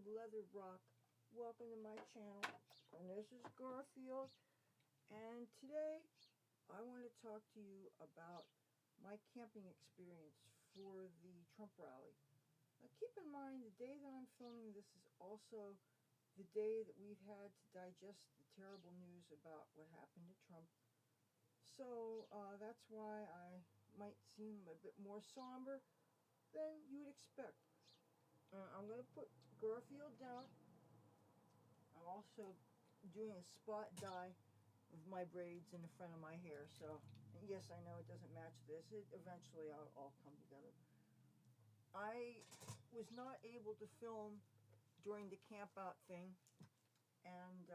Leather Rokk. Welcome to my channel. And this is Garfield. And today I want to talk to you about my camping experience for the Trump rally. Now keep in mind the day that I'm filming this is also the day that we've had to digest the terrible news about what happened to Trump. So that's why I might seem a bit more somber than you would expect. I'm going to put Garfield down. I'm also doing a spot dye with my braids in the front of my hair. So, and yes, I know it doesn't match this. It eventually all come together. I was not able to film during the camp out thing, and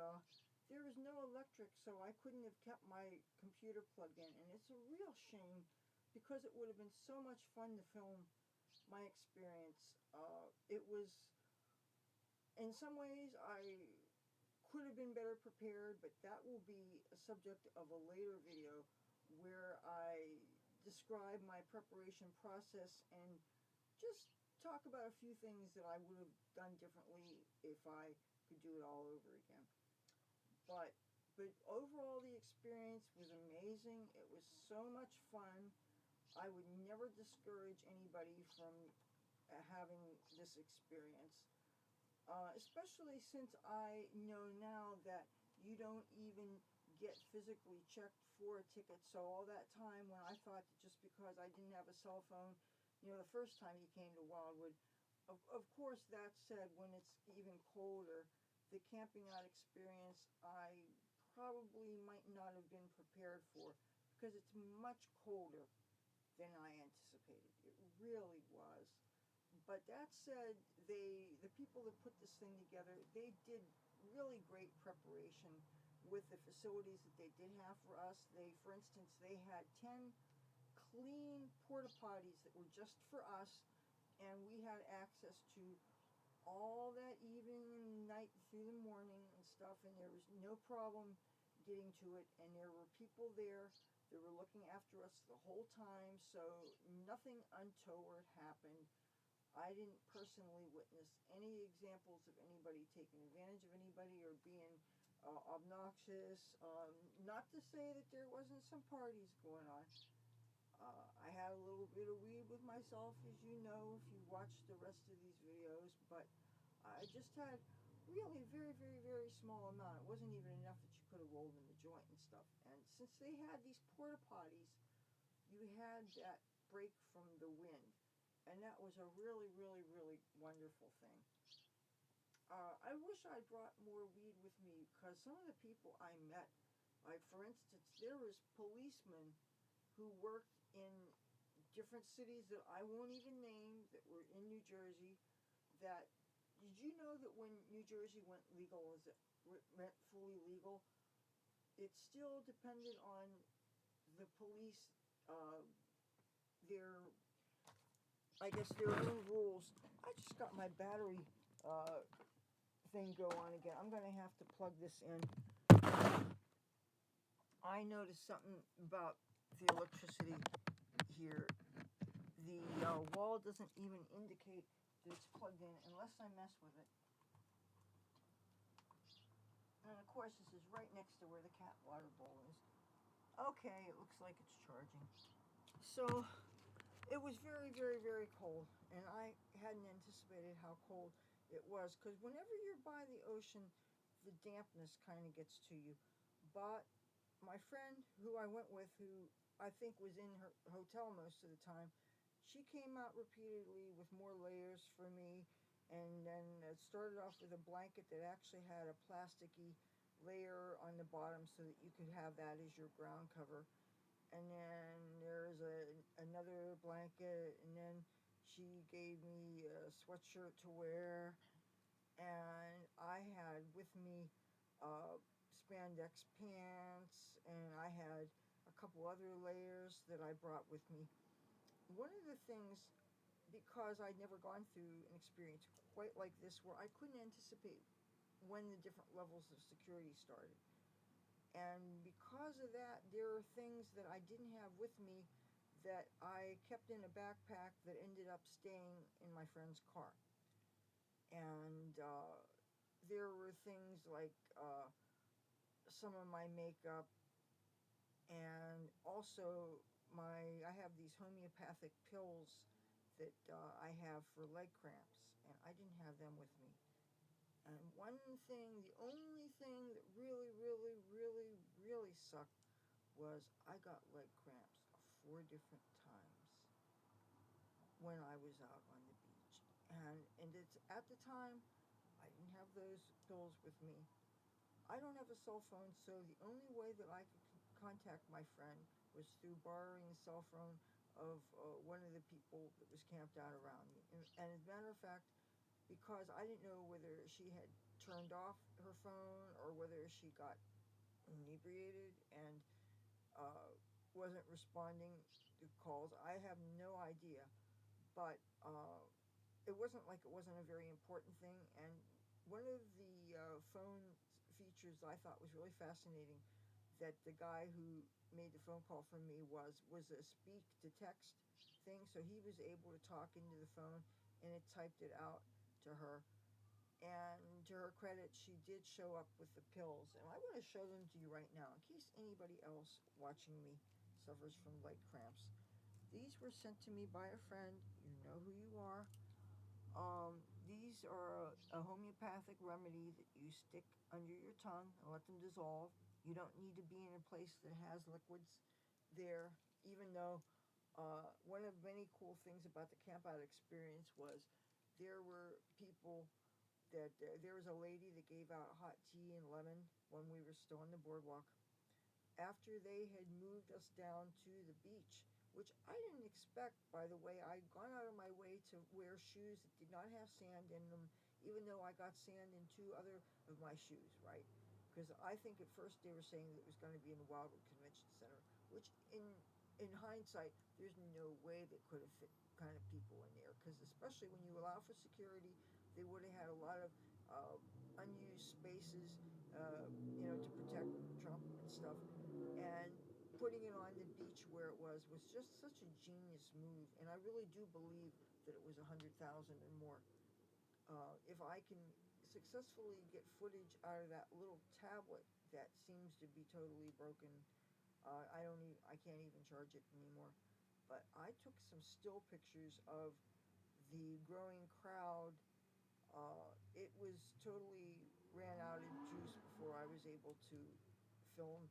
there was no electric, so I couldn't have kept my computer plugged in. And it's a real shame because it would have been so much fun to film my experience. It was, in some ways, I could have been better prepared, but that will be a subject of a later video where I describe my preparation process and just talk about a few things that I would have done differently if I could do it all over again. But overall the experience was amazing. It was so much fun. I would never discourage anybody from having this experience. Especially since I know now that you don't even get physically checked for a ticket. So all that time when I thought that just because I didn't have a cell phone, the first time you came to Wildwood, of course, that said, when it's even colder, the camping out experience I probably might not have been prepared for because it's much colder than I anticipated. It really was. But that said, the people that put this thing together, they did really great preparation with the facilities that they did have for us. For instance, they had 10 clean porta potties that were just for us, and we had access to all that evening and night through the morning and stuff, and there was no problem getting to it, and there were people there that were looking after us the whole time, so nothing untoward happened. I didn't personally witness any examples of anybody taking advantage of anybody or being obnoxious. Not to say that there wasn't some parties going on. I had a little bit of weed with myself, as you know, if you watch the rest of these videos, but I just had really a very, very, very small amount. It wasn't even enough that you could have rolled in the joint and stuff. And since they had these porta potties, you had that break from the wind. And that was a really, really, really wonderful thing. I wish I brought more weed with me because some of the people I met, like for instance, there was policemen who worked in different cities that I won't even name that were in New Jersey. Did you know that when New Jersey went legal, as it went fully legal, it still depended on the police, their I guess their own rules. I just got my battery thing go on again. I'm going to have to plug this in. I noticed something about the electricity here. The wall doesn't even indicate that it's plugged in unless I mess with it. And of course this is right next to where the cat water bowl is. Okay, it looks like it's charging. So it was very, very, very cold, and I hadn't anticipated how cold it was, because whenever you're by the ocean, the dampness kind of gets to you. But my friend who I went with, who I think was in her hotel most of the time, she came out repeatedly with more layers for me, and then it started off with a blanket that actually had a plasticky layer on the bottom so that you could have that as your ground cover. And then there's another blanket, and then she gave me a sweatshirt to wear, and I had with me spandex pants, and I had a couple other layers that I brought with me. One of the things, because I'd never gone through an experience quite like this where I couldn't anticipate when the different levels of security started. And because of that, there are things that I didn't have with me that I kept in a backpack that ended up staying in my friend's car. And there were things like some of my makeup, and also I have these homeopathic pills that I have for leg cramps, and I didn't have them with me. And one thing, the only thing that really, really, really, really sucked was I got leg cramps 4 different times when I was out on the beach. And it's at the time I didn't have those pills with me. I don't have a cell phone, so the only way that I could contact my friend was through borrowing the cell phone of one of the people that was camped out around me. And as a matter of fact, because I didn't know whether she had turned off her phone or whether she got inebriated and uh, wasn't responding to calls, I have no idea. But it wasn't like it wasn't a very important thing. And one of the phone features I thought was really fascinating, that the guy who made the phone call for me was a speak to text thing. So he was able to talk into the phone, and it typed it out to her. And to her credit, she did show up with the pills, and I want to show them to you right now in case anybody else watching me suffers from leg cramps. These were sent to me by a friend. You know who you are. These are a homeopathic remedy that you stick under your tongue and let them dissolve. You don't need to be in a place that has liquids there, even though one of many cool things about the campout experience was there were people that there was a lady that gave out hot tea and lemon when we were still on the boardwalk. After they had moved us down to the beach, which I didn't expect, by the way. I'd gone out of my way to wear shoes that did not have sand in them, even though I got sand in 2 other of my shoes, right? Because I think at first they were saying that it was going to be in the Wildwood Convention Center, which in hindsight, there's no way they could have fit kind of people in there. Because especially when you allow for security, they would have had a lot of unused spaces, to protect Trump and stuff. And putting it on the beach where it was just such a genius move. And I really do believe that it was 100,000 or more. If I can successfully get footage out of that little tablet that seems to be totally broken, I can't even charge it anymore. But I took some still pictures of the growing crowd. It was totally ran out of juice before I was able to film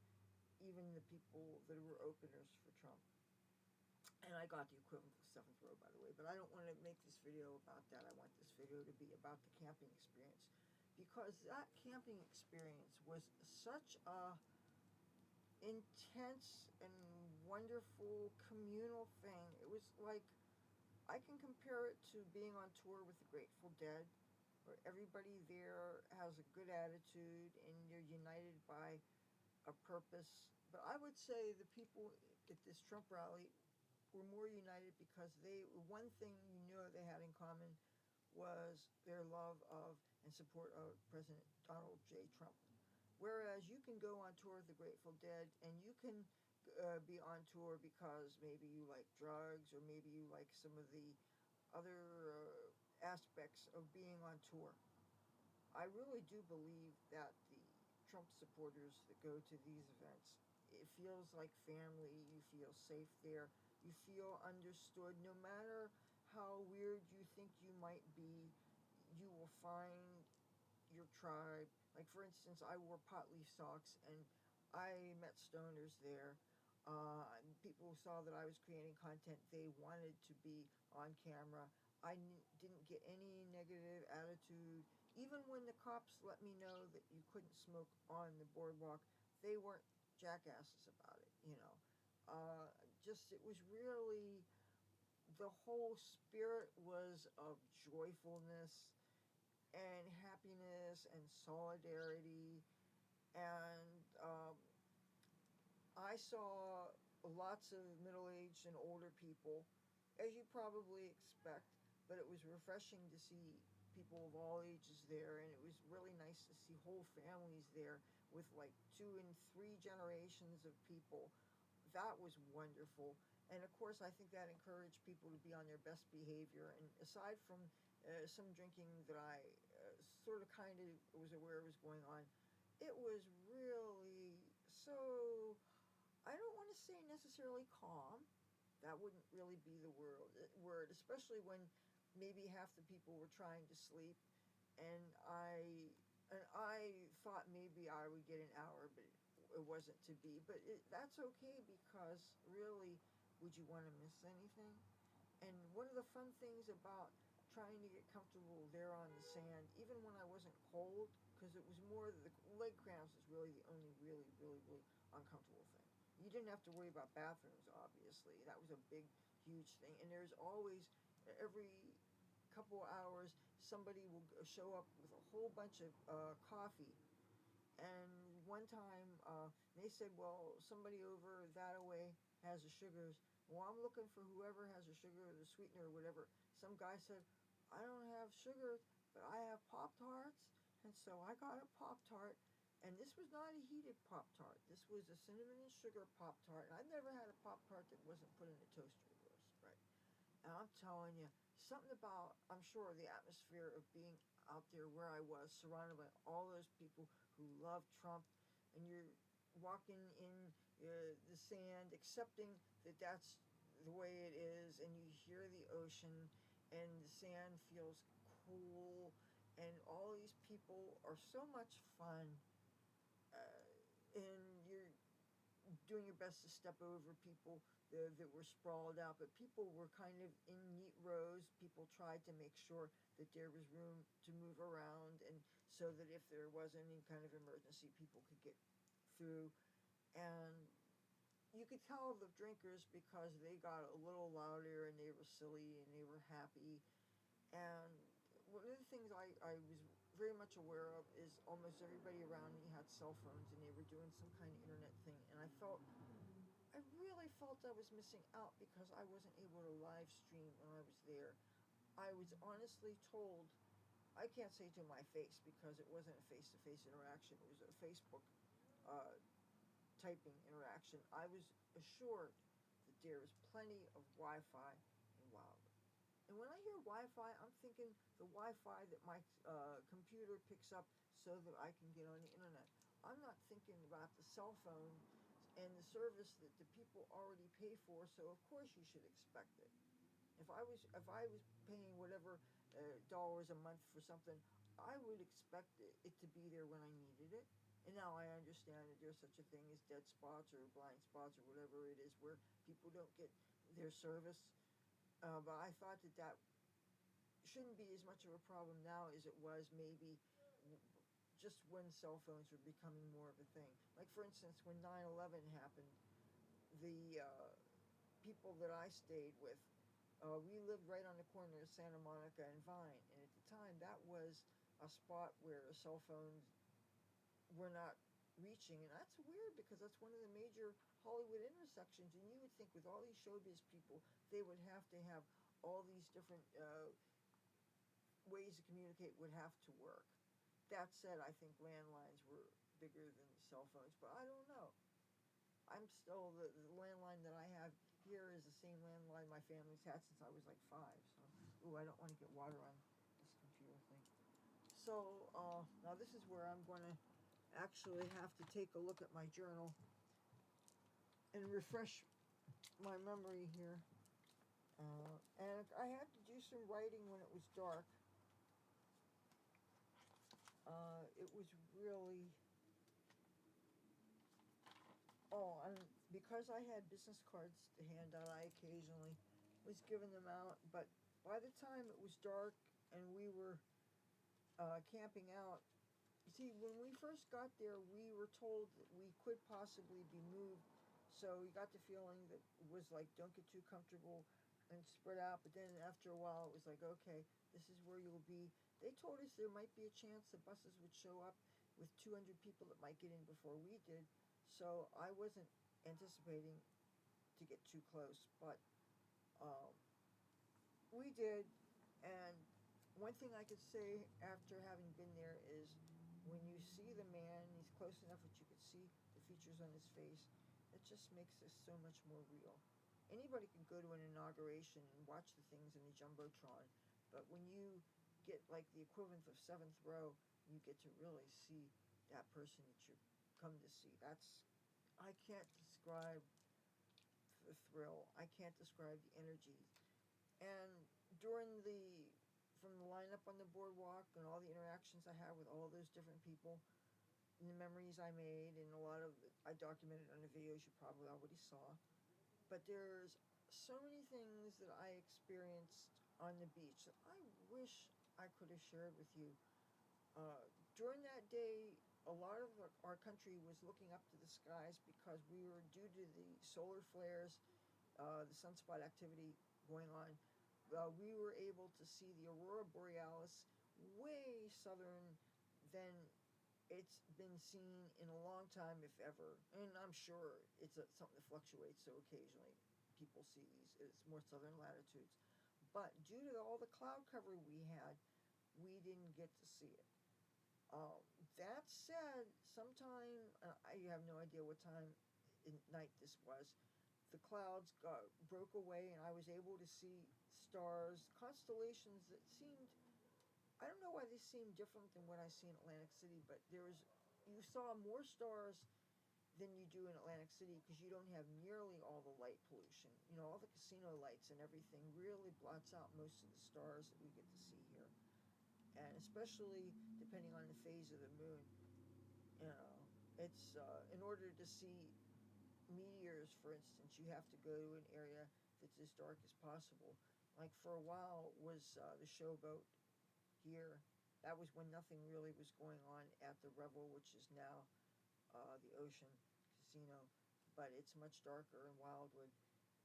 even the people that were openers for Trump. And I got the equivalent of 7th row, by the way. But I don't want to make this video about that. I want this video to be about the camping experience. Because that camping experience was such a intense and wonderful communal thing. It was like, I can compare it to being on tour with the Grateful Dead, where everybody there has a good attitude and you're united by a purpose. But I would say the people at this Trump rally were more united because one thing they had in common was their love of and support of President Donald J. Trump. Whereas you can go on tour with the Grateful Dead and you can be on tour because maybe you like drugs or maybe you like some of the other aspects of being on tour. I really do believe that the Trump supporters that go to these events, it feels like family. You feel safe there. You feel understood. No matter how weird you think you might be, you will find your tribe. Like, for instance, I wore pot leaf socks and I met stoners there. People saw that I was creating content. They wanted to be on camera. I didn't get any negative attitude. Even when the cops let me know that you couldn't smoke on the boardwalk, they weren't jackasses about it. Just, it was really, the whole spirit was of joyfulness and happiness and solidarity. And I saw lots of middle-aged and older people, as you probably expect, but it was refreshing to see people of all ages there, and it was really nice to see whole families there with like 2 and 3 generations of people. That was wonderful. And of course, I think that encouraged people to be on their best behavior. And aside from some drinking that I sort of kind of was aware was going on. It was really so, I don't want to say necessarily calm. That wouldn't really be the word, especially when maybe half the people were trying to sleep, and I thought maybe I would get an hour, but it wasn't to be. But that's okay, because really, would you want to miss anything? And one of the fun things about trying to get comfortable there on the sand, even when I wasn't cold, because it was more the leg cramps is really the only really uncomfortable thing. You didn't have to worry about bathrooms, obviously. That was a big, huge thing. And there's always, every couple of hours, somebody will show up with a whole bunch of coffee. And one time, they said, well, somebody over that away has the sugars. Well, I'm looking for whoever has the sugar or the sweetener or whatever. Some guy said, I don't have sugar, but I have Pop-Tarts. And so I got a Pop-Tart. And this was not a heated Pop-Tart. This was a cinnamon and sugar Pop-Tart. And I've never had a Pop-Tart that wasn't put in a toaster roast, right? And I'm telling you, something about, I'm sure, the atmosphere of being out there where I was, surrounded by all those people who love Trump, and you're walking in the sand, accepting that that's the way it is, and you hear the ocean, and the sand feels cool, and all these people are so much fun, and you're doing your best to step over people that were sprawled out, but people were kind of in neat rows. People tried to make sure that there was room to move around, and so that if there was any kind of emergency, people could get through. And you could tell the drinkers, because they got a little louder and they were silly and they were happy. And one of the things I was very much aware of is almost everybody around me had cell phones, and they were doing some kind of internet thing. And I really felt I was missing out because I wasn't able to live stream when I was there. I was honestly told, I can't say to my face because it wasn't a face-to-face interaction, it was a Facebook uh, typing interaction. I was assured that there is plenty of Wi-Fi in Wildwood. And when I hear Wi-Fi, I'm thinking the Wi-Fi that my computer picks up so that I can get on the internet. I'm not thinking about the cell phone and the service that the people already pay for, so of course you should expect it. If I was paying whatever dollars a month for something, I would expect it to be there when I needed it. And now I understand that there's such a thing as dead spots or blind spots or whatever it is where people don't get their service. But I thought that shouldn't be as much of a problem now as it was maybe just when cell phones were becoming more of a thing. Like, for instance, when 9/11 happened, the people that I stayed with, we lived right on the corner of Santa Monica and Vine, and at the time that was a spot where cell phones were not reaching, and that's weird because that's one of the major Hollywood intersections, and you would think with all these showbiz people, they would have to have all these different ways to communicate would have to work. That said, I think landlines were bigger than cell phones, but I don't know. I'm still, the landline that I have here is the same landline my family's had since I was like 5. So, ooh, I don't want to get water on this computer thing. So, now this is where I'm going to actually have to take a look at my journal and refresh my memory here. And I had to do some writing when it was dark. It was really, and because I had business cards to hand out, I occasionally was giving them out. But by the time it was dark and we were camping out, you see, when we first got there, we were told that we could possibly be moved. So we got the feeling that it was like, don't get too comfortable and spread out. But then after a while, it was like, okay, this is where you'll be. They told us there might be a chance the buses would show up with 200 people that might get in before we did. So I wasn't anticipating to get too close, but um, we did. And one thing I could say after having been there is when you see the man, he's close enough that you could see the features on his face, it just makes this so much more real. Anybody can go to an inauguration and watch the things in the Jumbotron, but when you get like the equivalent of seventh row, you get to really see that person that you come to see. I can't describe the thrill. I can't describe the energy. And during from the lineup on the boardwalk and all the interactions I had with all those different people, and the memories I made, and a lot of it I documented on the videos you probably already saw. But there's so many things that I experienced on the beach that I wish I could have shared with you. During that day, a lot of our country was looking up to the skies because we were, due to the solar flares, the sunspot activity going on, we were able to see the aurora borealis way southern than it's been seen in a long time, if ever. And I'm sure it's something that fluctuates, so occasionally people see these. It's more southern latitudes. But due to all the cloud cover we had, we didn't get to see it. That said, sometime, I have no idea what time in night this was, the clouds broke away and I was able to see stars, constellations that seemed, I don't know why they seemed different than what I see in Atlantic City, but you saw more stars than you do in Atlantic City because you don't have nearly all the light pollution. You know, all the casino lights and everything really blots out most of the stars that we get to see here. And especially depending on the phase of the moon, you know, it's in order to see meteors, for instance, you have to go to an area that's as dark as possible. Like for a while was the showboat here. That was when nothing really was going on at the Revel, which is now the Ocean Casino, but it's much darker in Wildwood.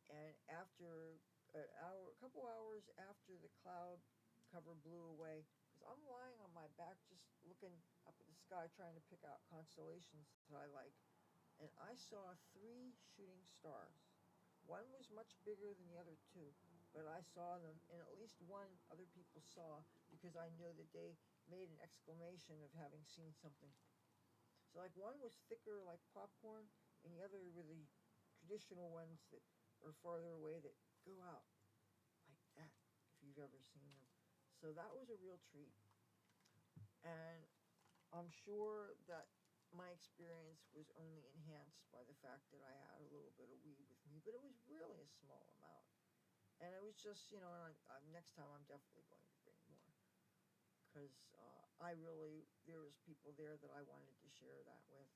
And after a couple hours after the cloud cover blew away, because I'm lying on my back just looking up at the sky trying to pick out constellations that I like, and I saw 3 shooting stars. One was much bigger than the other 2, but I saw them, and at least one other people saw because I know that they made an exclamation of having seen something. So like one was thicker like popcorn, and the other were the traditional ones that are farther away that go out like that, if you've ever seen them. So that was a real treat. And I'm sure that my experience was only enhanced by the fact that I had a little bit of weed with me, but it was really a small amount. And it was just, next time I'm definitely going to bring more. Because there was people there that I wanted to share that with.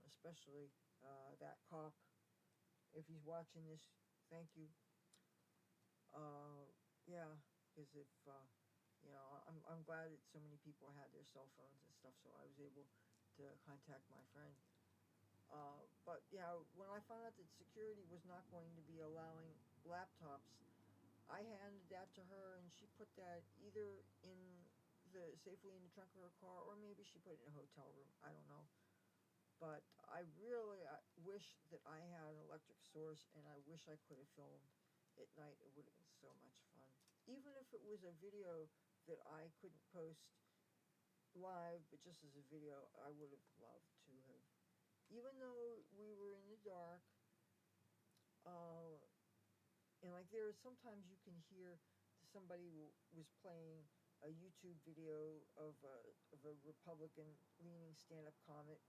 Especially that cop. If he's watching this, thank you. Yeah, because I'm glad that so many people had their cell phones and stuff, so I was able to contact my friend. But yeah, when I found out that security was not going to be allowing laptops, I handed that to her, and she put that either safely in the trunk of her car, or maybe she put it in a hotel room. I don't know. But I wish that I had an electric source, and I wish I could have filmed at night. It would have been so much fun. Even if it was a video that I couldn't post live, but just as a video, I would have loved to have. Even though we were in the dark, and like sometimes you can hear somebody was playing a YouTube video of a Republican-leaning stand-up comic,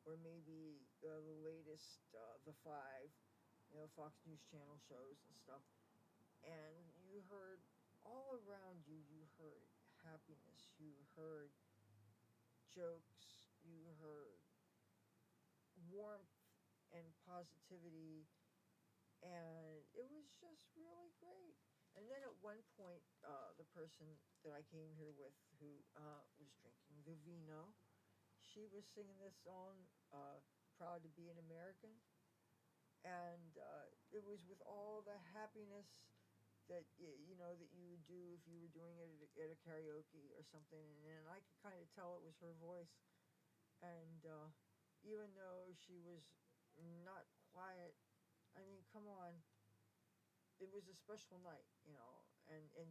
or maybe the latest The Five, Fox News Channel shows and stuff, and you heard all around you. You heard happiness. You heard jokes. You heard warmth and positivity, and it was just really great. And then at one point, the person that I came here with, who was drinking the vino, she was singing this song, "Proud to be an American," and it was with all the happiness that that you would do if you were doing it at a karaoke or something. And I could kind of tell it was her voice, and even though she was not quiet, I mean, come on, it was a special night, and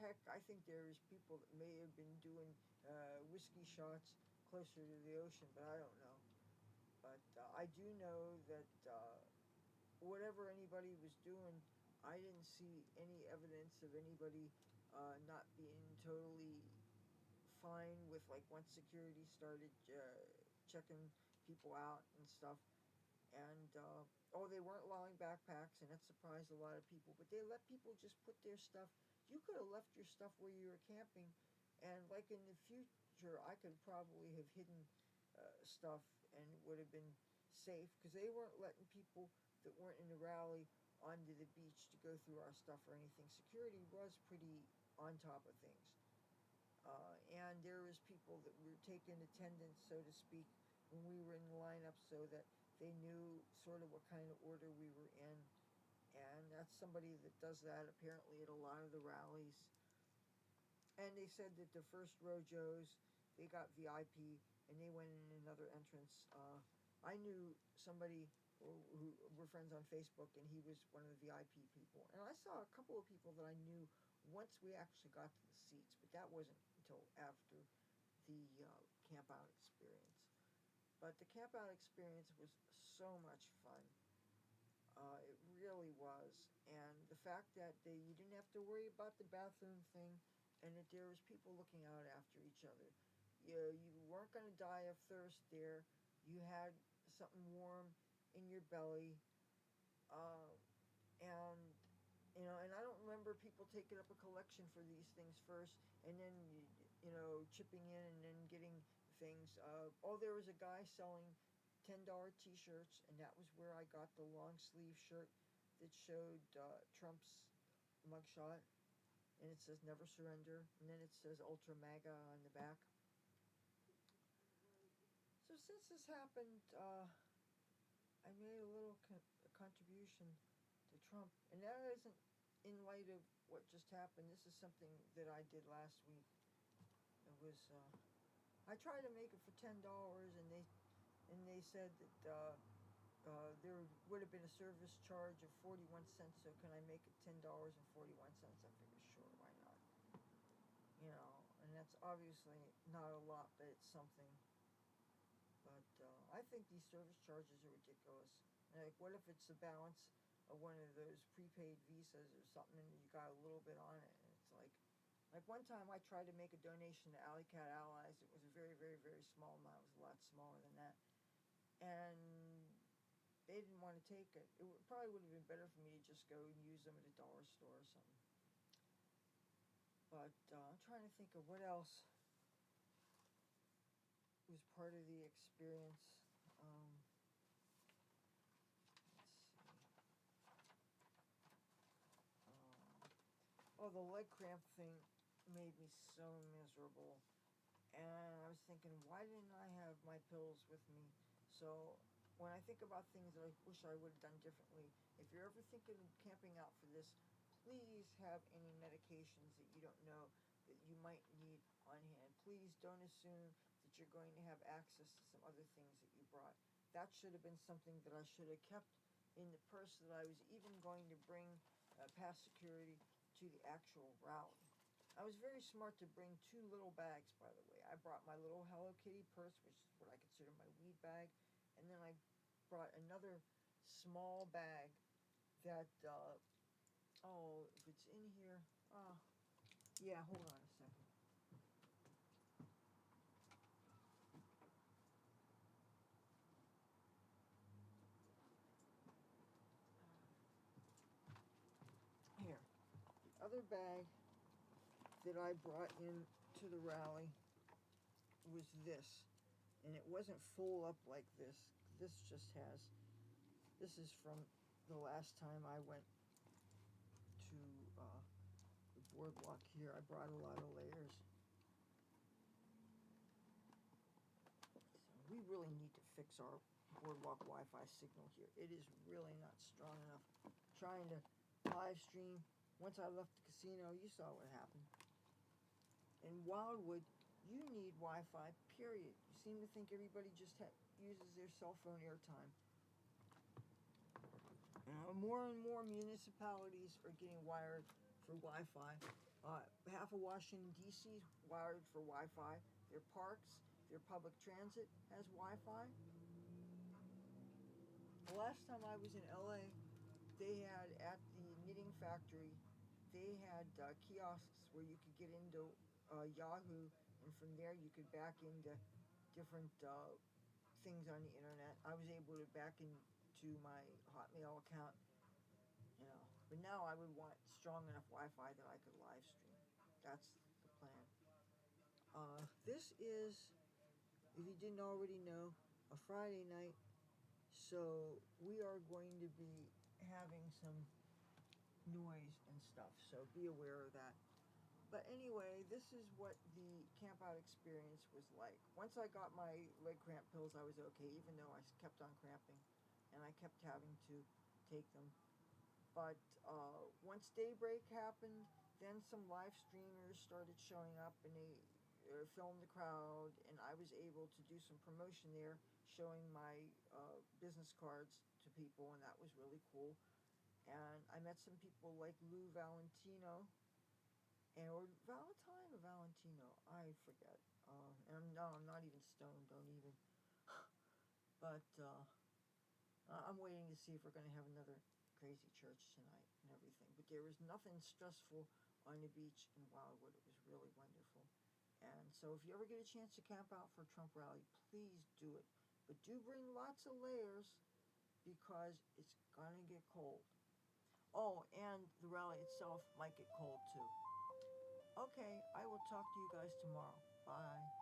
heck, I think there's people that may have been doing whiskey shots closer to the ocean, but I don't know. But I do know that whatever anybody was doing, I didn't see any evidence of anybody not being totally fine with, like, once security started checking people out and stuff. And oh, they weren't allowing backpacks, and that surprised a lot of people. But they let people just put their stuff. You could have left your stuff where you were camping, and like in the future, I could probably have hidden stuff, and it would have been safe because they weren't letting people that weren't in the rally onto the beach to go through our stuff or anything. Security was pretty on top of things. And there was people that were taking attendance, so to speak, when we were in the lineup, so that they knew sort of what kind of order we were in. And that's somebody that does that apparently at a lot of the rallies. And they said that the first row Joes, they got VIP, and they went in another entrance. I knew somebody who were friends on Facebook, and he was one of the VIP people. And I saw a couple of people that I knew once we actually got to the seats, but that wasn't until after the camp out experience. But the camp out experience was so much fun. It really was. And the fact that you didn't have to worry about the bathroom thing, and that there was people looking out after each other. You weren't going to die of thirst there. You had something warm in your belly. Uh, and and I don't remember people taking up a collection for these things first, and then chipping in and then getting things. There was a guy selling $10 T-shirts, and that was where I got the long sleeve shirt that showed Trump's mugshot, and it says "Never Surrender," and then it says "Ultra MAGA" on the back. So since this happened, I made a little contribution to Trump, and that isn't in light of what just happened. This is something that I did last week. It was I tried to make it for $10, and they said that there would have been a service charge of 41 cents. So can I make it $10.41? I figured, sure, why not? And that's obviously not a lot, but it's something. But I think these service charges are ridiculous. Like, what if it's the balance of one of those prepaid visas or something, and you got a little bit on it? And it's like one time I tried to make a donation to Alley Cat Allies. It was a very, very, very small amount. It was a lot smaller than that. And they didn't want to take it. Probably would have been better for me to just go and use them at a dollar store or something. But I'm trying to think of what else was part of the experience. Let's see. The leg cramp thing made me so miserable. And I was thinking, why didn't I have my pills with me? So when I think about things that I wish I would have done differently, if you're ever thinking of camping out for this, please have any medications that you don't know that you might need on hand. Please don't assume that you're going to have access to some other things that you brought. That should have been something that I should have kept in the purse that I was even going to bring past security to the actual rally. I was very smart to bring 2 little bags, by the way. I brought my little Hello Kitty purse, which is what I consider my weed bag, and then I brought another small bag that, if it's in here, yeah, hold on a second. Here, the other bag that I brought in to the rally was this, and it wasn't full up like this. This is from the last time I went to the boardwalk here. I brought a lot of layers. So we really need to fix our boardwalk Wi-Fi signal here. It is really not strong enough. Trying to live stream. Once I left the casino, you saw what happened. In Wildwood, you need Wi-Fi, period. You seem to think everybody just uses their cell phone airtime. More and more municipalities are getting wired for Wi-Fi. Half of Washington, D.C. is wired for Wi-Fi. Their parks, their public transit has Wi-Fi. The last time I was in L.A., they had at the knitting factory they had kiosks where you could get into Yahoo, and from there you could back into different things on the internet. I was able to back into my Hotmail account, you know. But now I would want strong enough Wi-Fi that I could live stream. That's the plan. This is, if you didn't already know, a Friday night, so we are going to be having some noise and stuff, so be aware of that. But anyway, this is what the campout experience was like. Once I got my leg cramp pills, I was okay, even though I kept on cramping and I kept having to take them. But once daybreak happened, then some live streamers started showing up and they filmed the crowd, and I was able to do some promotion there, showing my business cards to people, and that was really cool. And I met some people like Lou Valentino, or Valentine or Valentino, I forget. And no, I'm not even stoned, don't even. But I'm waiting to see if we're going to have another crazy church tonight and everything. But there was nothing stressful on the beach in Wildwood. It was really wonderful. And so if you ever get a chance to camp out for a Trump rally, please do it. But do bring lots of layers because it's going to get cold. Oh, and the rally itself might get cold too. Okay, I will talk to you guys tomorrow. Bye.